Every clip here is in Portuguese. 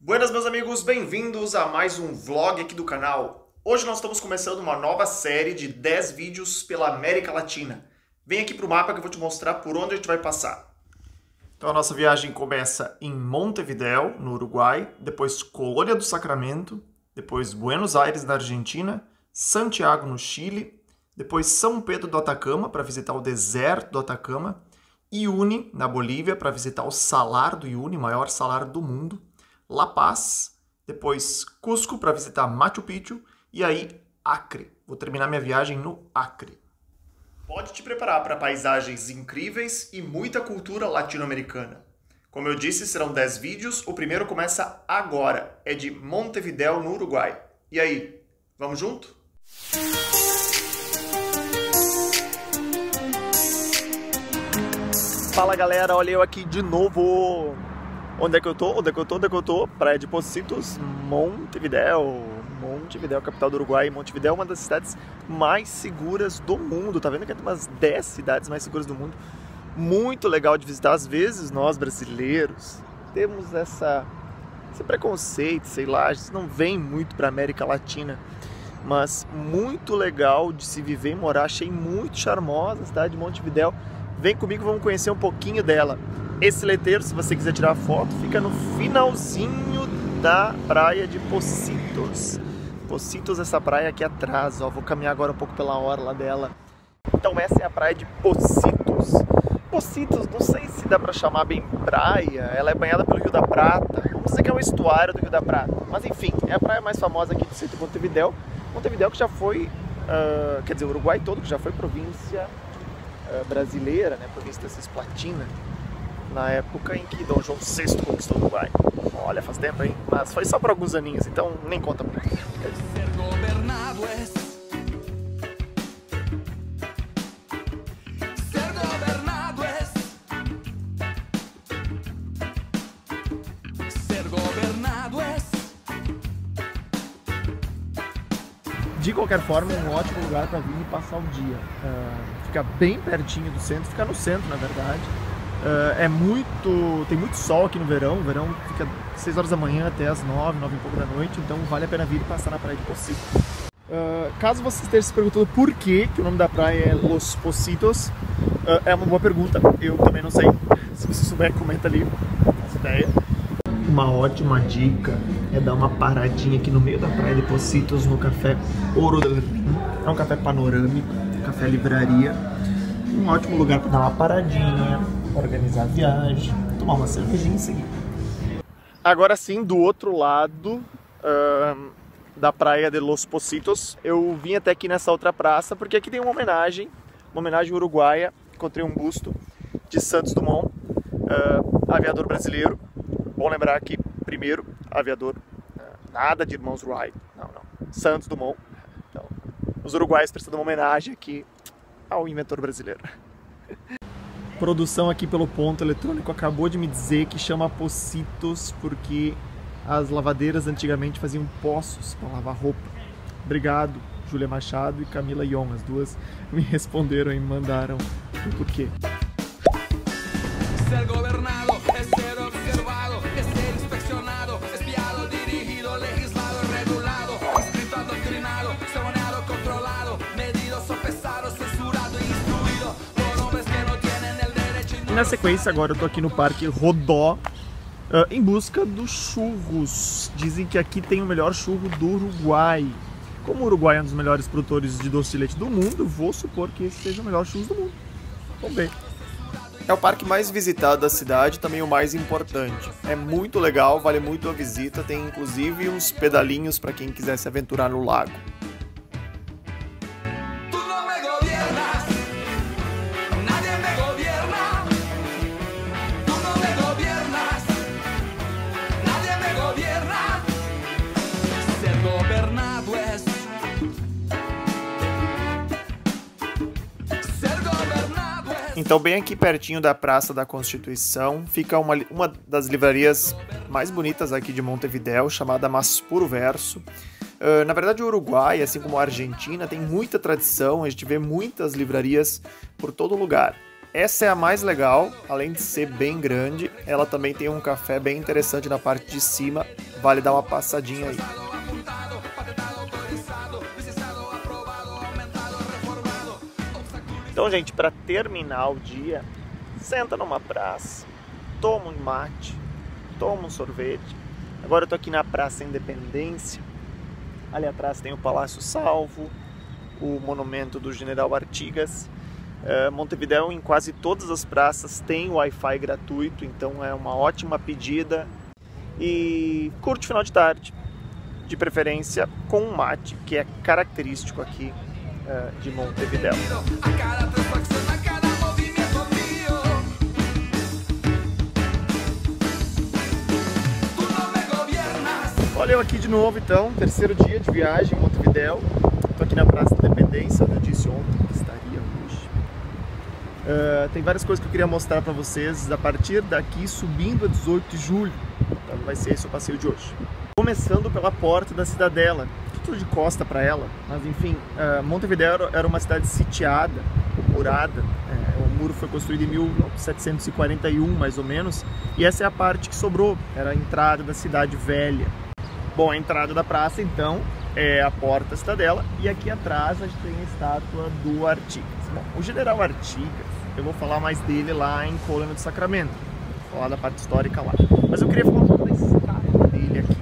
Buenas, meus amigos, bem-vindos a mais um vlog aqui do canal. Hoje nós estamos começando uma nova série de 10 vídeos pela América Latina. Vem aqui pro mapa que eu vou te mostrar por onde a gente vai passar. Então a nossa viagem começa em Montevidéu, no Uruguai, depois Colônia do Sacramento, depois Buenos Aires, na Argentina, Santiago, no Chile, depois São Pedro do Atacama, para visitar o deserto do Atacama, Uyuni, na Bolívia, para visitar o Salar do Uyuni, maior salar do mundo, La Paz, depois Cusco para visitar Machu Picchu e aí Acre. Vou terminar minha viagem no Acre. Pode te preparar para paisagens incríveis e muita cultura latino-americana. Como eu disse, serão 10 vídeos. O primeiro começa agora. É de Montevidéu, no Uruguai. E aí, vamos junto? Fala galera, olha eu aqui de novo. Onde é que eu tô? Praia de Pocitos, Montevidéu. Montevidéu, capital do Uruguai. Montevidéu é uma das cidades mais seguras do mundo. Tá vendo que tem umas 10 cidades mais seguras do mundo. Muito legal de visitar. Às vezes nós brasileiros temos esse preconceito, sei lá, a gente não vem muito pra América Latina. Mas muito legal de se viver e morar. Achei muito charmosa a cidade de Montevidéu. Vem comigo, vamos conhecer um pouquinho dela. Esse letreiro, se você quiser tirar foto, fica no finalzinho da praia de Pocitos. Pocitos, essa praia aqui atrás, ó. Vou caminhar agora um pouco pela orla dela. Então essa é a praia de Pocitos. Pocitos, não sei se dá pra chamar bem praia. Ela é banhada pelo Rio da Prata. Vamos dizer que é um estuário do Rio da Prata. Mas enfim, é a praia mais famosa aqui do centro de Montevidéu. Montevidéu que já foi, quer dizer, o Uruguai todo que já foi província brasileira, né? Província da Cisplatina. Na época em que Dom João VI conquistou o Uruguai. Olha, faz tempo, hein? Mas foi só por alguns aninhos, então nem conta muito. De qualquer forma, um ótimo lugar para vir e passar o dia. Fica bem pertinho do centro, fica no centro, na verdade. Tem muito sol aqui no verão. O verão fica 6 horas da manhã até as 9 e pouco da noite, então vale a pena vir e passar na praia de Pocitos. Caso você esteja se perguntando por que o nome da praia é Los Pocitos, é uma boa pergunta, eu também não sei. Se você souber, comenta ali, não faço ideia. Uma ótima dica é dar uma paradinha aqui no meio da praia de Pocitos no café Ouro del Rim. É um café panorâmico, café livraria. Um ótimo lugar para dar uma paradinha, organizar a viagem, tomar uma cervejinha em seguida. Agora sim, do outro lado da praia de Los Pocitos, eu vim até aqui nessa outra praça, porque aqui tem uma homenagem uruguaia. Encontrei um busto de Santos Dumont, aviador brasileiro. Bom lembrar que, primeiro, aviador, nada de irmãos Wright, não, Santos Dumont. Então, os uruguaios prestando uma homenagem aqui ao inventor brasileiro. Produção aqui pelo ponto eletrônico acabou de me dizer que chama Pocitos porque as lavadeiras antigamente faziam poços para lavar roupa. Obrigado, Júlia Machado e Camila Ion, as duas me responderam e me mandaram o porquê. Ser governado é ser observado, é ser inspecionado, espiado, dirigido, legislado, regulado, escrito, adoctrinado, saboneado, controlado, medido, sopesado, censurado e instruído por homens que não têm el derecho. E na sequência agora eu tô aqui no Parque Rodó em busca dos churros. Dizem que aqui tem o melhor churro do Uruguai. Como o Uruguai é um dos melhores produtores de doce de leite do mundo, vou supor que esse seja o melhor churro do mundo. Vamos ver. É o parque mais visitado da cidade, também o mais importante. É muito legal, vale muito a visita, tem inclusive uns pedalinhos para quem quiser se aventurar no lago. Então, bem aqui pertinho da Praça da Constituição, fica uma das livrarias mais bonitas aqui de Montevidéu, chamada Mas Puro Verso. Na verdade, o Uruguai, assim como a Argentina, tem muita tradição, a gente vê muitas livrarias por todo lugar. Essa é a mais legal, além de ser bem grande, ela também tem um café bem interessante na parte de cima, vale dar uma passadinha aí. Então, gente, para terminar o dia, senta numa praça, toma um mate, toma um sorvete. Agora eu tô aqui na Praça Independência. Ali atrás tem o Palácio Salvo, o monumento do General Artigas. Montevidéu, em quase todas as praças, tem Wi-Fi gratuito, então é uma ótima pedida. E curte final de tarde, de preferência com um mate, que é característico aqui de Montevidéu. Olha eu aqui de novo então, terceiro dia de viagem em Montevidéu. Estou aqui na Praça da Independência, onde eu disse ontem que estaria hoje. Tem várias coisas que eu queria mostrar para vocês a partir daqui, subindo a 18 de julho. Então vai ser esse o passeio de hoje. Começando pela porta da Cidadela, tudo de costa para ela, mas enfim, Montevidéu era uma cidade sitiada, murada. O muro foi construído em 1741 mais ou menos, e essa é a parte que sobrou, era a entrada da cidade velha. Bom, a entrada da praça então é a porta da Cidadela, e aqui atrás a gente tem a estátua do Artigas. Bom, o General Artigas, eu vou falar mais dele lá em Colônia do Sacramento, vou falar da parte histórica lá, mas eu queria falar um pouco da estátua dele aqui.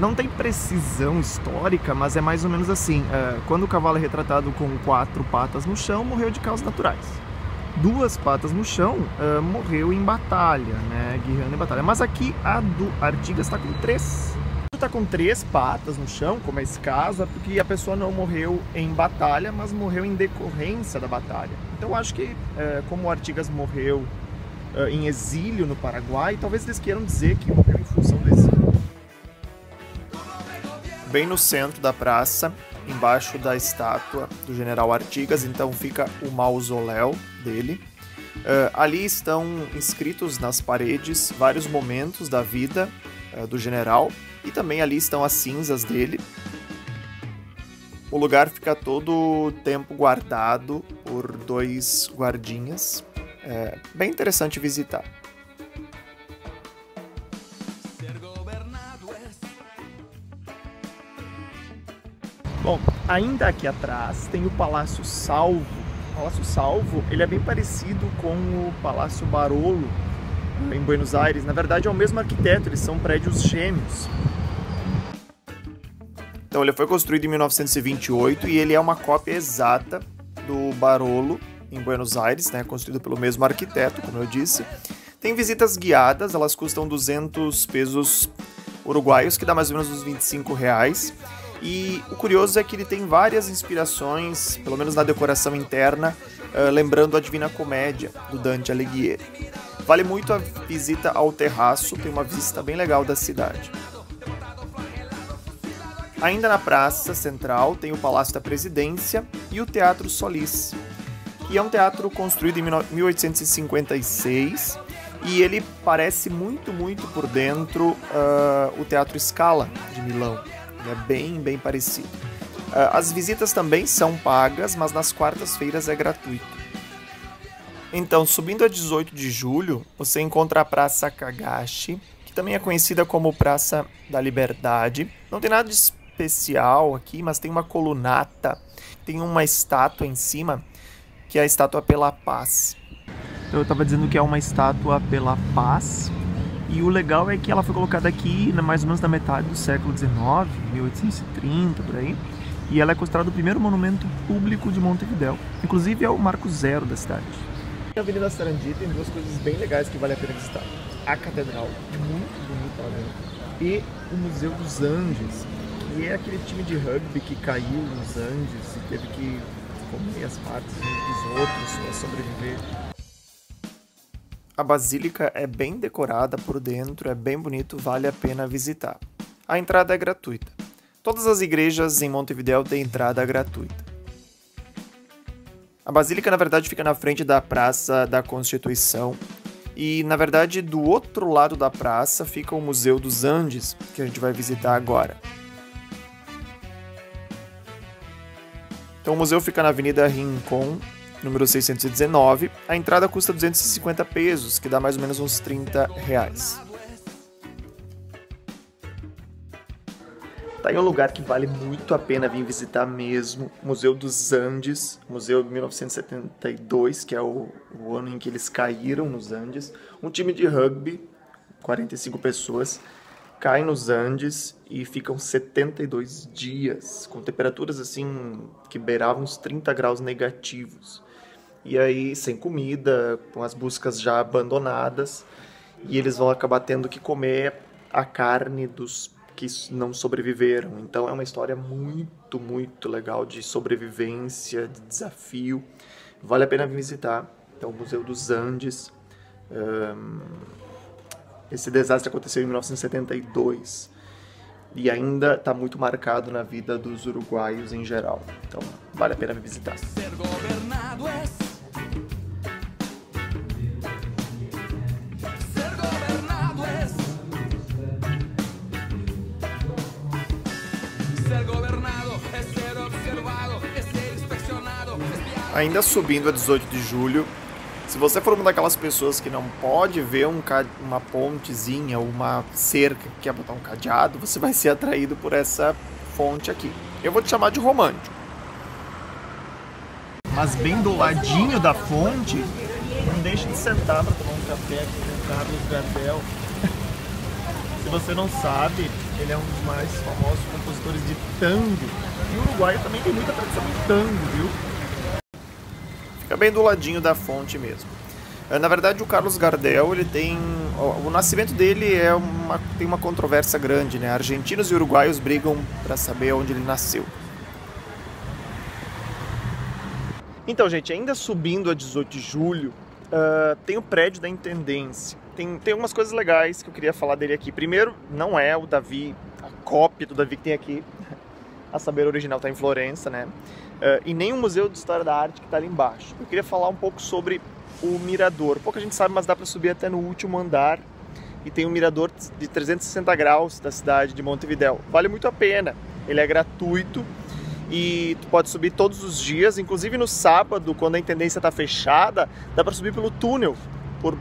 Não tem precisão histórica, mas é mais ou menos assim, quando o cavalo é retratado com 4 patas no chão, morreu de causas naturais. 2 patas no chão, morreu em batalha, né, guerreando em batalha. Mas aqui a do Artigas está com 3. Está com 3 patas no chão, como é esse caso, é porque a pessoa não morreu em batalha, mas morreu em decorrência da batalha. Então acho que como o Artigas morreu em exílio no Paraguai, talvez eles queiram dizer que morreu em função do exílio. Bem no centro da praça, embaixo da estátua do General Artigas, então fica o mausoléu dele. Ali estão inscritos nas paredes vários momentos da vida do general, e também ali estão as cinzas dele. O lugar fica todo o tempo guardado por 2 guardinhas. É bem interessante visitar. Bom, ainda aqui atrás tem o Palácio Salvo. O Palácio Salvo, ele é bem parecido com o Palácio Barolo em Buenos Aires. Na verdade é o mesmo arquiteto, eles são prédios gêmeos. Então ele foi construído em 1928 e ele é uma cópia exata do Barolo em Buenos Aires, né, construído pelo mesmo arquiteto, como eu disse. Tem visitas guiadas, elas custam 200 pesos uruguaios, que dá mais ou menos uns R$25. E o curioso é que ele tem várias inspirações, pelo menos na decoração interna, lembrando a Divina Comédia, do Dante Alighieri. Vale muito a visita ao terraço, tem uma vista bem legal da cidade. Ainda na praça central tem o Palácio da Presidência e o Teatro Solis, que é um teatro construído em 1856, e ele parece muito por dentro o Teatro Scala de Milão. É bem parecido. As visitas também são pagas, mas nas quartas-feiras é gratuito. Então, subindo a 18 de julho, você encontra a Praça Kagashi, que também é conhecida como Praça da Liberdade. Não tem nada de especial aqui, mas tem uma colunata, tem uma estátua em cima, que é a Estátua pela Paz. Então, eu estava dizendo que é uma estátua pela paz. E o legal é que ela foi colocada aqui mais ou menos na metade do século XIX, 1830, por aí. E ela é considerada o primeiro monumento público de Montevidéu. Inclusive é o marco zero da cidade. A Avenida Sarandi tem 2 coisas bem legais que vale a pena visitar. A Catedral, muito bonita lá dentro. E o Museu dos Andes, que é aquele time de rugby que caiu nos Andes e teve que comer as partes uns dos outros para sobreviver. A basílica é bem decorada por dentro, é bem bonito, vale a pena visitar. A entrada é gratuita. Todas as igrejas em Montevidéu têm entrada gratuita. A basílica, na verdade, fica na frente da Praça da Constituição. E, na verdade, do outro lado da praça fica o Museu dos Andes, que a gente vai visitar agora. Então, o museu fica na Avenida Rincon, número 619. A entrada custa 250 pesos, que dá mais ou menos uns 30 reais. Tá em um lugar que vale muito a pena vir visitar mesmo, Museu dos Andes, Museu de 1972, que é o ano em que eles caíram nos Andes. Um time de rugby, 45 pessoas, cai nos Andes e ficam 72 dias, com temperaturas assim que beiravam uns 30 graus negativos. E aí, sem comida, com as buscas já abandonadas, e eles vão acabar tendo que comer a carne dos que não sobreviveram. Então é uma história muito, muito legal de sobrevivência, de desafio. Vale a pena visitar. Então, o Museu dos Andes. Esse desastre aconteceu em 1972 e ainda está muito marcado na vida dos uruguaios em geral. Então, vale a pena visitar. Ainda subindo a 18 de julho, se você for uma daquelas pessoas que não pode ver uma pontezinha ou uma cerca que quer botar um cadeado, você vai ser atraído por essa fonte aqui. Eu vou te chamar de romântico. Mas bem do ladinho da fonte, não deixe de sentar para tomar um café aqui com o Carlos Gardel. Se você não sabe, ele é um dos mais famosos compositores de tango. E o Uruguai também tem muita tradição em tango, viu? Fica bem do ladinho da fonte mesmo. Na verdade, o Carlos Gardel, ele tem... O nascimento dele tem uma controvérsia grande, né? Argentinos e uruguaios brigam para saber onde ele nasceu. Então, gente, ainda subindo a 18 de julho, tem o prédio da Intendência. Tem algumas coisas legais que eu queria falar dele aqui. Primeiro, não é o Davi, a cópia do Davi que tem aqui. A saber, o original está em Florença, né? E nem o Museu de História da Arte que está ali embaixo. Eu queria falar um pouco sobre o mirador. Pouca gente sabe, mas dá para subir até no último andar. E tem um mirador de 360 graus da cidade de Montevidéu. Vale muito a pena. Ele é gratuito e tu pode subir todos os dias. Inclusive no sábado, quando a Intendência está fechada, dá para subir pelo túnel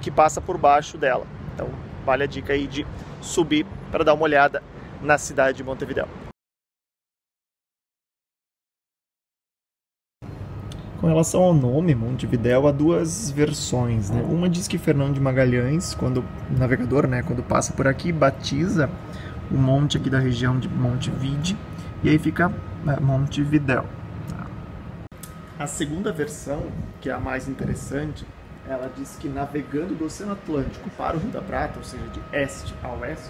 que passa por baixo dela. Então vale a dica aí de subir para dar uma olhada na cidade de Montevidéu. Com relação ao nome, Montevidéu, há duas versões, né? Uma diz que Fernando de Magalhães, o navegador, né, quando passa por aqui, batiza o monte aqui da região de Montevideo, e aí fica Montevidéu. A segunda versão, que é a mais interessante, ela diz que navegando do Oceano Atlântico para o Rio da Prata, ou seja, de este a oeste,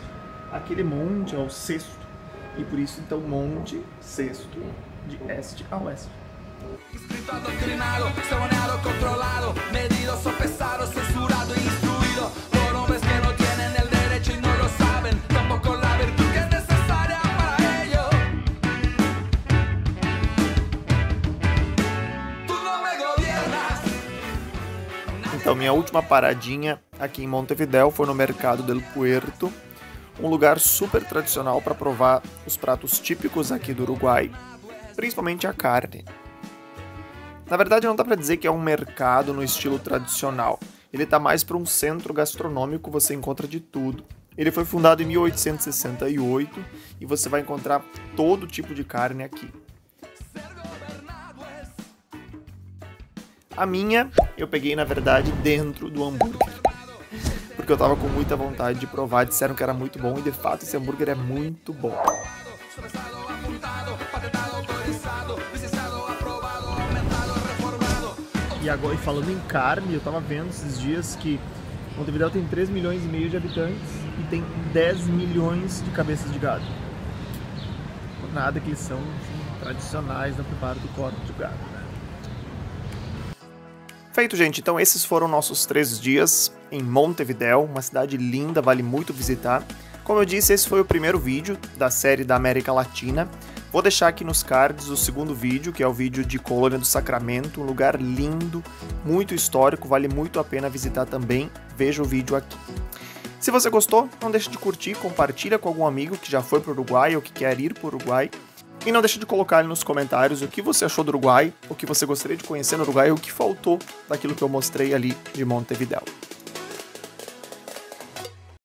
aquele monte é o sexto, e por isso então Monte Sexto, de este a oeste. Escrito, adoctrinado, saboneado, controlado, medido, sopesado, censurado e instruído por hombres que no tienen el derecho y no lo saben, tampoco la virtud que es necesaria para ello. Tú no me gobiernas. Então, minha última paradinha aqui em Montevidéu foi no Mercado del Puerto, um lugar super tradicional para provar os pratos típicos aqui do Uruguai, principalmente a carne. Na verdade, não dá para dizer que é um mercado no estilo tradicional. Ele está mais para um centro gastronômico, você encontra de tudo. Ele foi fundado em 1868 e você vai encontrar todo tipo de carne aqui. A minha, eu peguei, na verdade, dentro do hambúrguer. Porque eu estava com muita vontade de provar, disseram que era muito bom e, de fato, esse hambúrguer é muito bom. E agora, e falando em carne, eu tava vendo esses dias que Montevidéu tem 3,5 milhões de habitantes e tem 10 milhões de cabeças de gado. Por nada que eles são assim, tradicionais no preparo do corte de gado, né? Feito, gente. Então esses foram nossos 3 dias em Montevidéu, uma cidade linda, vale muito visitar. Como eu disse, esse foi o primeiro vídeo da série da América Latina. Vou deixar aqui nos cards o segundo vídeo, que é o vídeo de Colônia do Sacramento, um lugar lindo, muito histórico, vale muito a pena visitar também. Veja o vídeo aqui. Se você gostou, não deixe de curtir, compartilha com algum amigo que já foi para o Uruguai ou que quer ir para o Uruguai. E não deixe de colocar aí nos comentários o que você achou do Uruguai, o que você gostaria de conhecer no Uruguai e o que faltou daquilo que eu mostrei ali de Montevidéu.